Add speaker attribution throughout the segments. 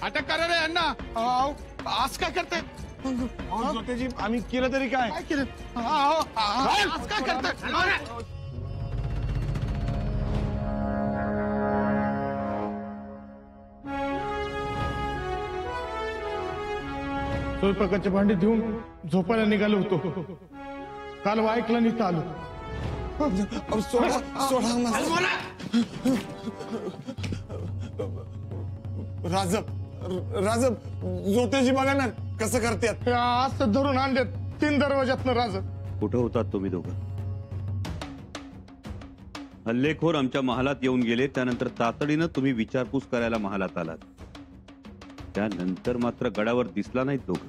Speaker 1: अटक करा रे यांना. आज काय करताय?
Speaker 2: जोतेजी आम्ही केलं तरी काय?
Speaker 1: काय केलं? आज काय करताय? स्वयंपाकाची भांडी देऊन झोपायला निघालो होतो. काल वाईकला नीट आलो.
Speaker 2: सोडा सोडा. राजब जोतेजी बघा ना कसं करतात.
Speaker 1: आज धरून आणले 3 दरवाज्यातनं. राजब
Speaker 3: कुठं होतात तुम्ही दोघं? हल्लेखोर आमच्या महालात येऊन गेले, त्यानंतर तातडीनं तुम्ही विचारपूस करायला महालात आलात. त्यानंतर मात्र गडावर दिसला नाहीत दोघं.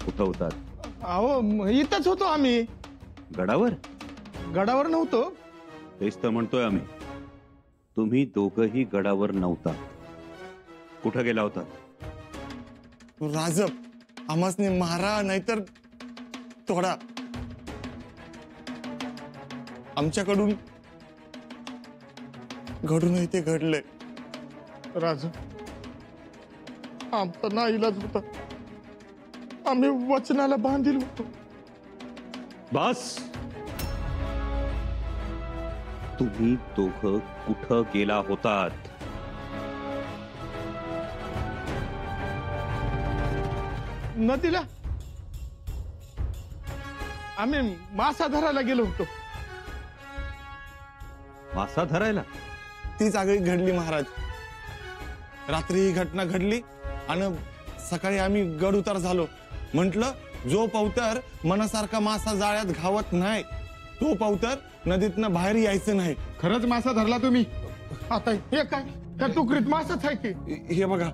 Speaker 3: कुठं होतात?
Speaker 1: अहो इथंच होतो आम्ही.
Speaker 3: गडावर?
Speaker 1: गडावर नव्हतो.
Speaker 3: तेच तर म्हणतोय आम्ही. तुम्ही दोघंही गडावर नव्हता. कुठं गेला होता?
Speaker 2: राजब आमासने मारा नाहीतर थोडा. आमच्याकडून घडूनही ते घडले.
Speaker 1: राजू आमचा नाईलाज होता. आम्ही वचनाला बांधील होतो.
Speaker 3: बस. तुम्ही दोघं कुठं गेला होतात?
Speaker 1: नदीला. आम्ही मासा धरायला गेलो होतो.
Speaker 3: मासा धरायला?
Speaker 2: तीच आगळी घडली महाराज. रात्री ही घटना घडली आणि सकाळी आम्ही गड उतार झालो. म्हटलं जो पवतर मनासारखा मासा जाळ्यात घावत नाही तो पवतर नदीतनं बाहेर यायचं नाही.
Speaker 1: खरंच मासा धरला तुम्ही? आता हे काय त्या टुकरीत मासाच आहे की?
Speaker 2: हे बघा.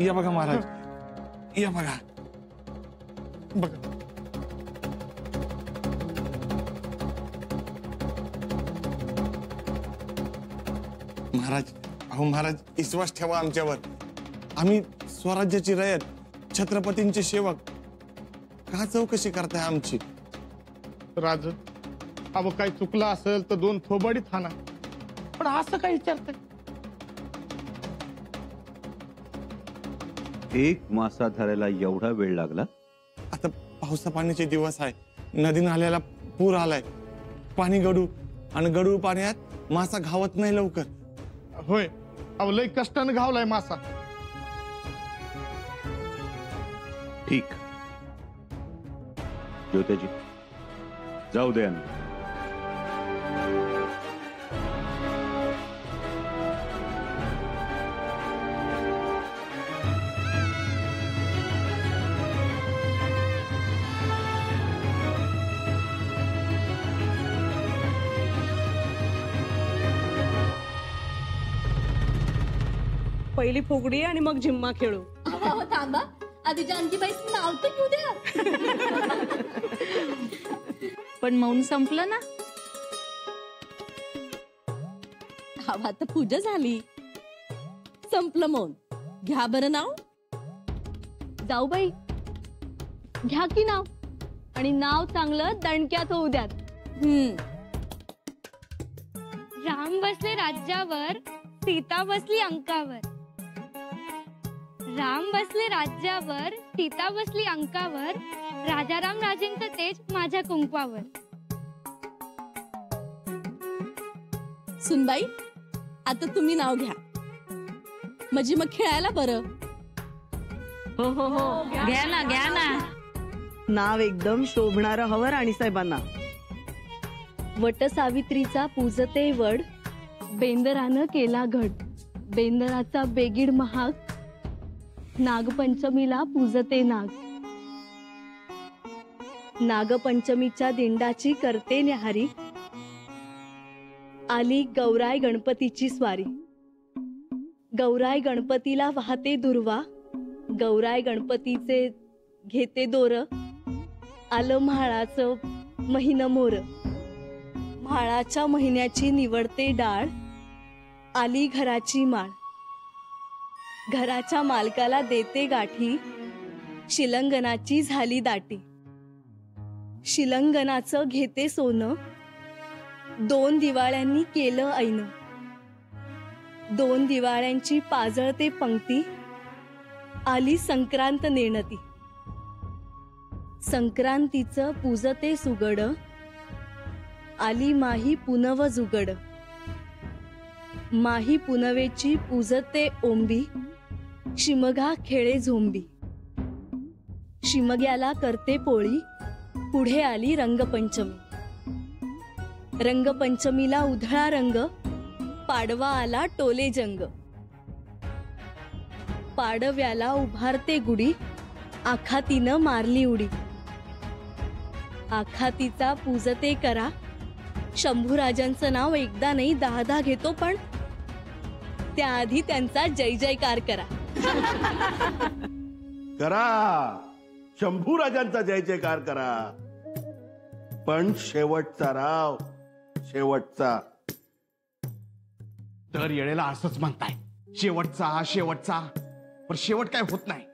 Speaker 2: या बघा महाराज. या बघा.
Speaker 1: बघा.
Speaker 2: महाराज अहो महाराज विश्वास ठेवा आमच्यावर. आम्ही स्वराज्याची रयत, छत्रपतींचे सेवक. का चौकशी करताय आमची?
Speaker 1: राज अहो काही चुकलं असेल तर 2 थोबाडीत हाना. पण असं काय विचारतंय?
Speaker 3: एक मासा धरायला एवढा वेळ लागला?
Speaker 2: आता पावसा पाण्याचे दिवस आहे. नदी नाल्याला पूर आलाय. पाणी गडू आणि गडू पाण्यात मासा घावत नाही लवकर.
Speaker 1: होय अहो लय कष्टानं घावलाय मासा.
Speaker 3: ठीक. ज्योतेजी जाऊ दे.
Speaker 4: पहिली फुगडी आणि मग झिम्मा खेळू.
Speaker 5: अहो थांबा, आधी जानकीबाईचं नाव तर घेऊ द्या.
Speaker 6: पण मौन संपलं ना.
Speaker 5: हवा तर पूजा झाली, संपलं मौन. घ्या बरं नाव.
Speaker 6: जाऊ बाई घ्या की नाव, आणि नाव चांगलं दणक्यात होऊ द्यात.
Speaker 7: राम बसले राज्यावर, सीता बसली अंकावर. राम बसले राज्यावर, सीता बसली अंकावर. राजाराम राजेंचं तेज माझ्या कुंकवावर.
Speaker 5: सुनबाई आता तुम्ही नाव घ्या, म्हणजे मग खेळायला बरं.
Speaker 6: हो हो हो घ्या ना घ्या ना.
Speaker 4: नाव एकदम शोभणारं हवं राणीसाहेबांना.
Speaker 6: वट सावित्रीचा पूजते वड, बेंदरानं केला घड. बेंदराचा बेगीड महाग, नागपंचमीला पूजते नाग. नागपंचमीच्या दिंडाची करते न्याहारी. आली गौराय गणपतीची स्वारी. गौराय गणपतीला वाहते दुर्वा. गौराय गणपतीचे घेते दोर. आलं म्हाळाचं महिन मोर. म्हाळाच्या महिन्याची निवडते डाळ. आली घराची माळ. घराच्या मालकाला देते गाठी. शिलंगणाची झाली दाटी. शिलंगणाचं घेते सोनं. 2 दिवाळ्यांनी केलं ऐन.
Speaker 4: 2 दिवाळ्यांची पाजळते पंक्ती, आली संक्रांत नेणती. संक्रांतीचं पूजते सुगड, आली माही पुनव जुगड. माही पुनवेची पूजते ओंबी, शिमगा खेळे झोंबी. शिमग्याला करते पोळी, पुढे आली रंगपंचमी. रंगपंचमीला उधळा रंग, पाडवा आला टोले जंग. पाडव्याला उभारते गुढी, आखातीनं मारली उडी. आखातीचा पूजते करा, शंभूराजांचं नाव एकदा नाही 10 घेतो, पण त्याआधी त्यांचा जय जयकार करा.
Speaker 8: करा, शंभूराजांचा जय जयकार करा, पण शेवटचा राव, शेवटचा.
Speaker 1: दर येळेला असंच म्हणताय, शेवटचा शेवटचा, पण शेवट काय होत नाही.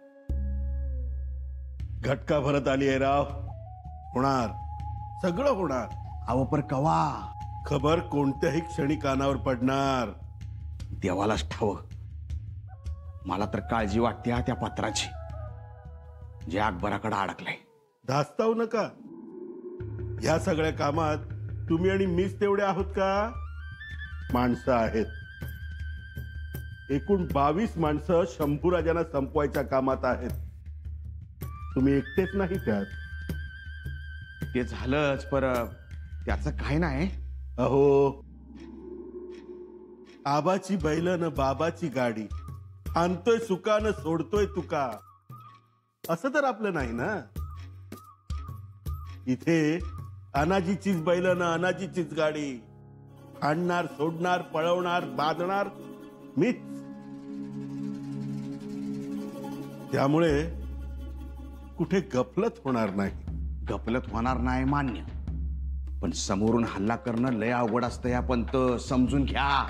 Speaker 8: घटका भरत आली आहे राव, होणार, सगळं होणार.
Speaker 1: अहो पर कवा?
Speaker 8: खबर कोणत्याही क्षणी कानावर पडणार.
Speaker 1: देवालाच ठाव. मला तर काळजी वाटते त्या पत्राची, जे अकबराकडे अडकलंय.
Speaker 8: धास्तावू नका. ह्या सगळ्या कामात तुम्ही आणि मीच तेवढे आहोत का? माणसं आहेत. एकूण 22 माणसं शंभूराजांना संपवायच्या कामात आहेत. तुम्ही एकटेच नाही त्यात.
Speaker 1: ते झालंच, पर त्याचं काय नाही.
Speaker 8: अहो, आबाची बैलन बाबाची गाडी, आणतोय सुकानं सोडतोय तुका, असं तर आपलं नाही ना. इथे अनाजीचीच बैलन अनाजीचीच गाडी, आणणार सोडणार पळवणार बांधणार मीच. त्यामुळे कुठे गफलत होणार नाही.
Speaker 9: गफलत होणार नाही मान्य, पण समोरून हल्ला करणं लय अवघड असतं. या पंत समजून घ्या.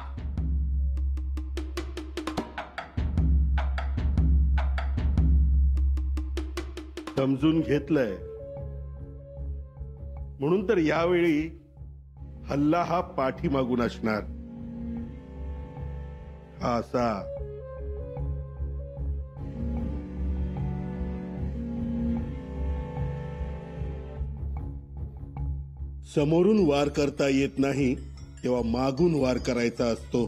Speaker 8: समजून घेतलंय म्हणून तर यावेळी हल्ला हा पाठीमागून असणार. हा असा समोरून वार करता येत नाही तेव्हा मागून वार करायचा असतो.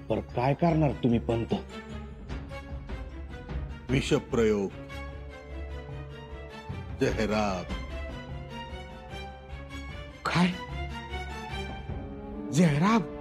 Speaker 9: पर काय करणार तुम्ही पंत?
Speaker 8: विषप्रयोग, जहराब.
Speaker 9: काय जहराब?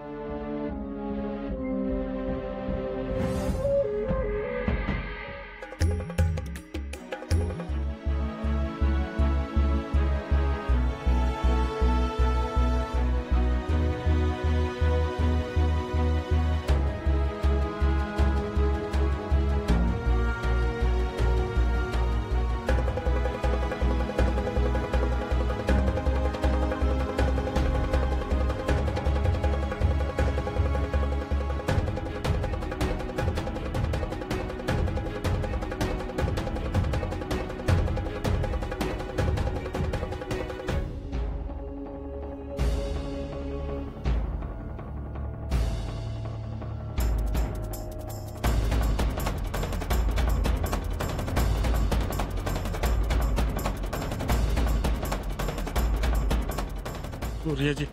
Speaker 1: सूर्याजी,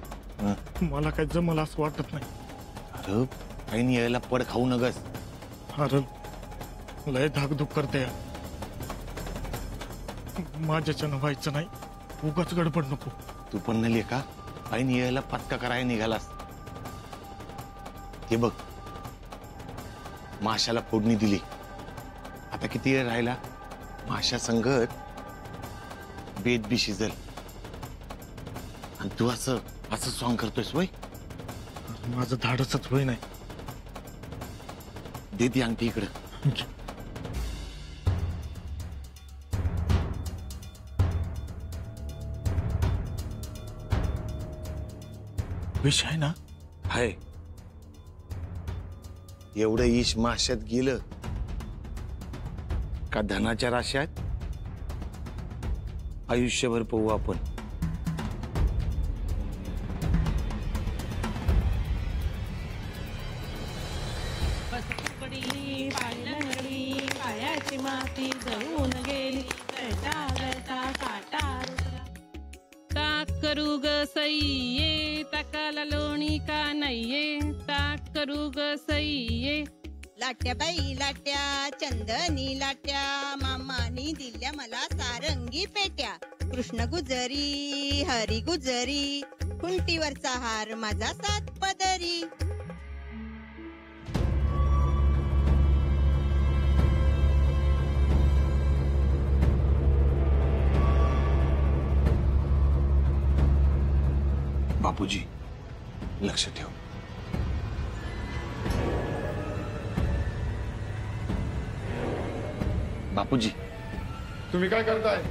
Speaker 1: मला काय जमल असं वाटत नाही.
Speaker 2: अरे काही यायला पड खाऊ नगस.
Speaker 1: अरे लय धाकधूक करते. माझ्याच्यानं व्हायचं नाही, उगाच गडबड नको.
Speaker 2: तू पण नाही का काही यायला पत्का करायला निघालास. हे बघ, माशाला फोडणी दिली. आता किती वेळ राहिला? माशा संगत बेत बी शिजल. आणि तू असं असं सॉंग करतोयस वय?
Speaker 1: माझं धाडसच होई नाही.
Speaker 2: दे ती अंगठी इकडं.
Speaker 1: विष आहे ना?
Speaker 2: हाय. एवढं ईश माशात गेलं का धनाच्या राशात आयुष्यभर पाहू आपण.
Speaker 10: सई ये ताकाला लोणी का नाहीये ताक करू ग सई ये.
Speaker 11: लाट्या बाई लाट्या चंदनी लाट्या मामानी दिल्या मला सारंगी पेट्या. कृष्ण गुजरी हरी गुजरी खुंटीवरचा हार माझा 7 पदरी.
Speaker 2: बापूजी लक्ष ठेव. बापूजी
Speaker 1: तुम्ही काय करताय?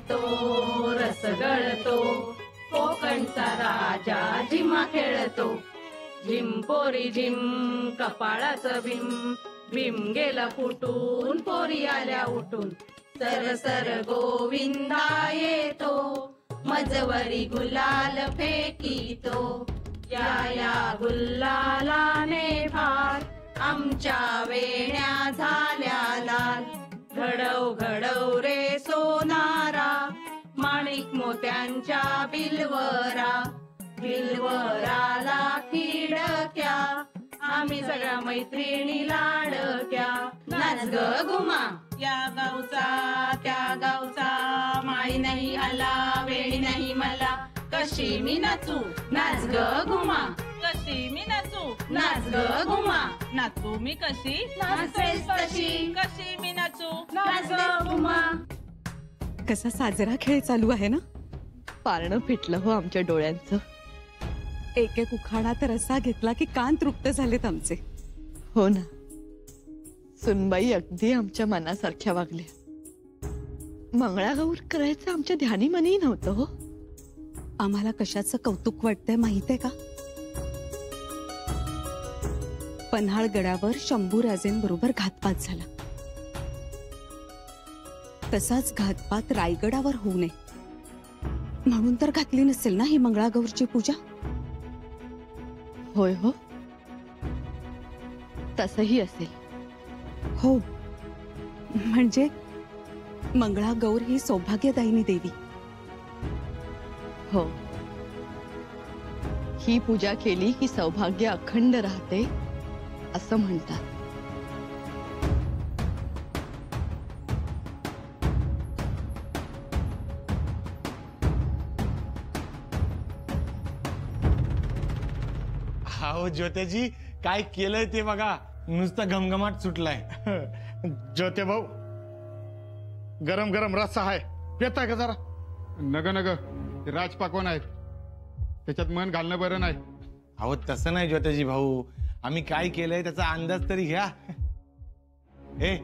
Speaker 10: तो रस गळतो कोकणचा राजा झिम्मा खेळतो. झिम पोरी झिम कपाळाचं भीम भीम गेला फुटून पोरी आल्या उठून. सर सर गोविंदा येतो मजवरी गुलाल फेकीतो. या गुल्लालाने फार आमच्या वेण्या झाल्या लाल. घडव घडव रे सोनारा माणिक मोत्यांच्या बिलवरा. बिलवराला खिडक्या आम्ही सगळ्या मैत्रिणी लाडक्या. नाच ग घुमा या गावचा त्या गावचा माळी नाही आला वेळी नाही मला. कशी मी नाचू नाच ग घुमा कशी मी नाचू नाच ग घुमा. नाचू मी कशी नाचेस तशी कशी मी नाचू नाच ग घुमा.
Speaker 5: कसा साजरा खेळ चालू आहे ना. पारणं फिटलं हो आमच्या डोळ्यांचं. एक एक उखाणा तर असा घेतला की कान तृप्त झालेत आमचे. हो ना, सुनबाई अगदी आमच्या मनासारख्या वागल्या. मंगळागौर करायचं आमच्या ध्यानी मनी नव्हतं हो. आम्हाला कशाचं कौतुक वाटतंय माहितीये का. पन्हाळ गडावर शंभूराजेंबरोबर घातपात झाला. तसाच घातपात रायगडावर होऊ नये म्हणून तर घातली नसेल ना ही मंगळागौरची पूजा. होय हो, तसही असेल. हो, म्हणजे मंगळागौर ही सौभाग्यदायिनी देवी. हो, ही पूजा केली की सौभाग्य अखंड राहते असं म्हणतात.
Speaker 2: हो ज्योत्याजी काय केलंय ते बघा. नुसता घमघमाट सुटलाय.
Speaker 1: ज्योते भाऊ गरम गरम रस्सा आहे पेताय का जरा.
Speaker 12: नग नग ते राजपाकवान आहेत त्याच्यात मन घालणं बरं नाही.
Speaker 2: अहो तसं नाही ज्योत्याजी भाऊ, आम्ही काय केलंय त्याचा अंदाज तरी घ्या. ए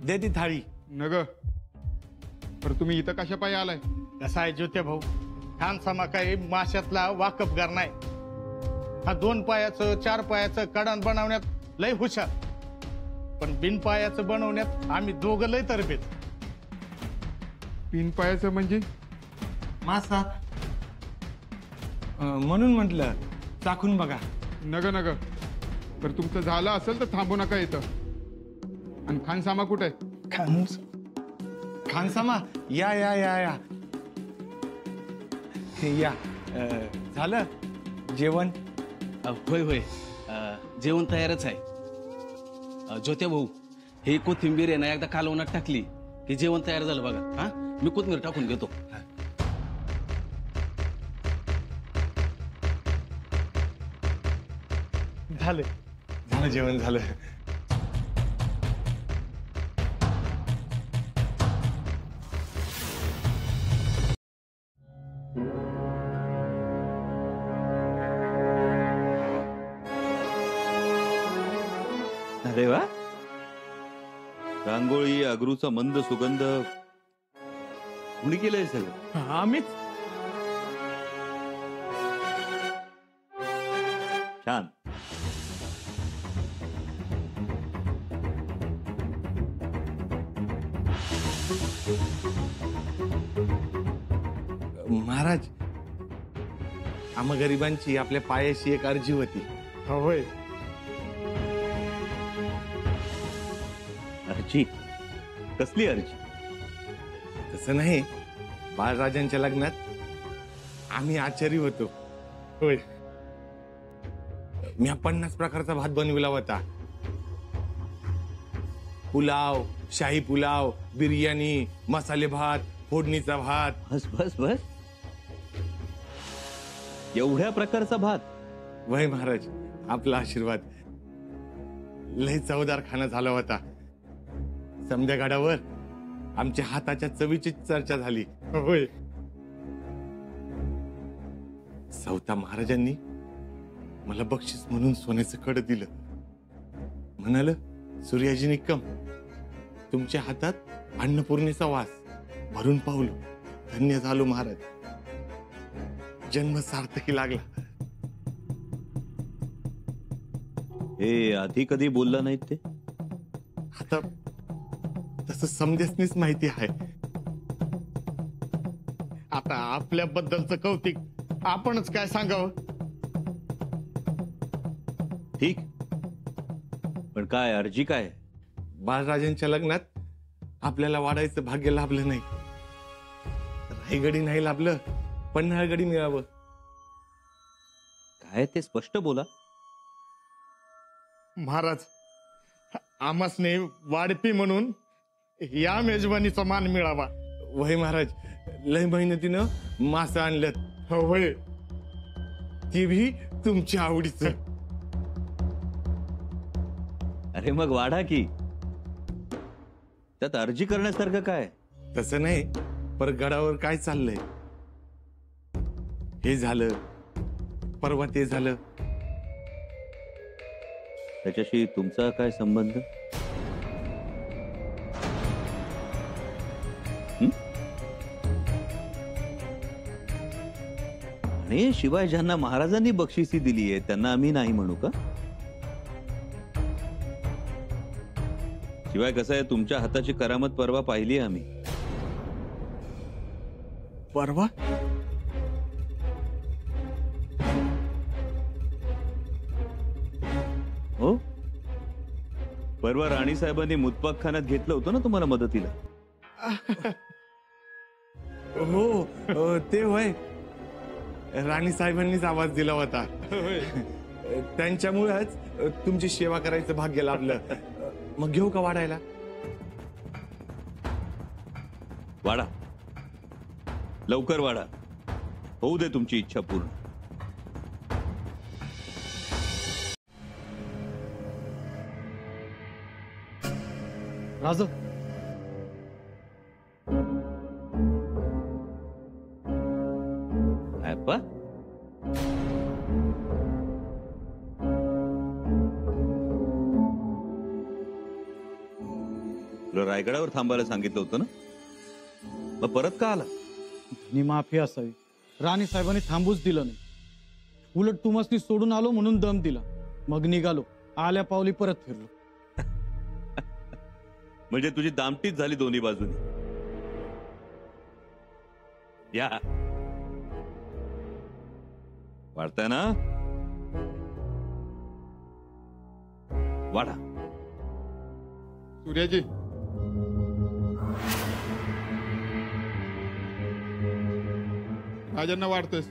Speaker 2: दे ती थाळी.
Speaker 12: नग पर तुम्ही इथं कशा पायी आलाय.
Speaker 1: कसा आहे ज्योते भाऊ, खान समा काही माशातला वाकफगार नाही. हा 2 पायाचं 4 पायाचं कडाण बनवण्यात लय हुशार, पण बिन पायाचं बनवण्यात आम्ही दोघं लय तरबेत.
Speaker 12: बिन पायाचं म्हणजे
Speaker 2: मासा म्हणून म्हटलं चाखून बघा.
Speaker 12: नग नग तर तुमचं झालं असेल तर थांबू नका इथं. आणि खानसामा कुठे आहे.
Speaker 2: खानसामा या या या या या. झालं जेवण.
Speaker 13: होय होय जेवण तयारच आहे. ज्योत्या भाऊ हे कोथिंबीर आहे ना एकदा कालवणात टाकली की जेवण तयार झालं बघा. हा मी कोथिंबीर टाकून घेतो.
Speaker 2: झालं झालं जेवण झालं.
Speaker 3: अरे वा, रांगोळी अगरूचा मंद सुगंध कोणी केलंय सगळं.
Speaker 1: आम्हीच.
Speaker 3: छान.
Speaker 2: महाराज आम्हा गरिबांची आपल्या पायाशी एक अर्जी होती.
Speaker 1: होय.
Speaker 3: अर्जी? कसली अर्जी?
Speaker 2: तसं नाही, बाळराजांच्या लग्नात आम्ही आचारी होतो. होय, मी 50 प्रकारचा भात बनविला होता. पुलाव, शाही पुलाव, बिर्याणी, मसाले भात, फोडणीचा भात.
Speaker 3: बस बस बस, एवढ्या प्रकारचा भात?
Speaker 2: वय महाराज, आपला आशीर्वाद. लय चवदार खाना झाला होता. समद्या गाडावर आमच्या हाताच्या चवीची चर्चा झाली. होय, सवता महाराजांनी मला बक्षीस म्हणून सोन्याचं कड दिलं. म्हणाल, सूर्याजी निक्कम, तुमच्या हातात अन्नपूर्णेचा वास. भरून पावलो, धन्य झालो महाराज. जन्म सार्थकी लागला.
Speaker 3: हे आधी कधी बोलला नाहीत ते?
Speaker 2: आता तसं समजेसनीच माहिती आहे.
Speaker 1: आता आपल्याबद्दलचं कौतिक आपणच काय सांगावं.
Speaker 3: ठीक, पण काय अर्जी काय?
Speaker 2: बाळराजांच्या लग्नात आपल्याला वाढायचं भाग्य लाभलं नाही. रायगडी नाही लाभलं, पन्हाळगडी मिळावं.
Speaker 3: काय ते स्पष्ट बोला.
Speaker 1: महाराज, आमासने वाढपी म्हणून या मेजवानीचा मान मिळावा.
Speaker 2: वय महाराज, लय मेहनतीनं मासं आणल्यात.
Speaker 1: होय,
Speaker 2: ती भी तुमच्या आवडीचं.
Speaker 3: अरे मग वाढा की, त्यात अर्जी करण्यासारखं काय?
Speaker 2: तसं नाही, पर गडावर काय चाललंय, हे झालं, परवा ते झालं.
Speaker 3: त्याच्याशी तुमचा काय संबंध? आणि शिवाय ज्यांना महाराजांनी बक्षिसी दिली आहे त्यांना आम्ही नाही म्हणू का? शिवाय कसं आहे, तुमच्या हाताची करामत परवा पाहिली आम्ही.
Speaker 1: परवा?
Speaker 3: हो, परवा राणी साहेबांनी मुतपाकखान्यात घेतलं होतं ना तुम्हाला मदतीला.
Speaker 2: हो, ते होय, राणी साहेबांनीच आवाज दिला होता. त्यांच्यामुळेच तुमची सेवा करायचं भाग्य लाभलं. मग घेऊ का वाढायला?
Speaker 3: वाढा, लवकर वाढा, होऊ दे तुमची इच्छा पूर्ण.
Speaker 14: राज,
Speaker 3: रायगडावर थांबायला सांगितलं होतं ना, मग परत का आला?
Speaker 14: नि माफी असावी. राणी साहेबांनी थांबूच दिलं नाही. उलट तुमसनी सोडून आलो म्हणून दम दिला. मग निघालो, आल्या पावली परत फिरलो.
Speaker 3: म्हणजे तुझी दामटीच झाली दोन्ही बाजूनी. या वाढताय ना, वाढा.
Speaker 12: सूर्याजी, राजांना वाढतस.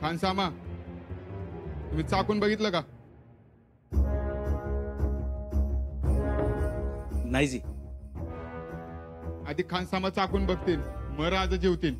Speaker 12: खानसामा, तुम्ही चाकून बघितलं का?
Speaker 13: नाही जी.
Speaker 12: आधी खानसामा चाकून बघतील, मग राजा जेवतील.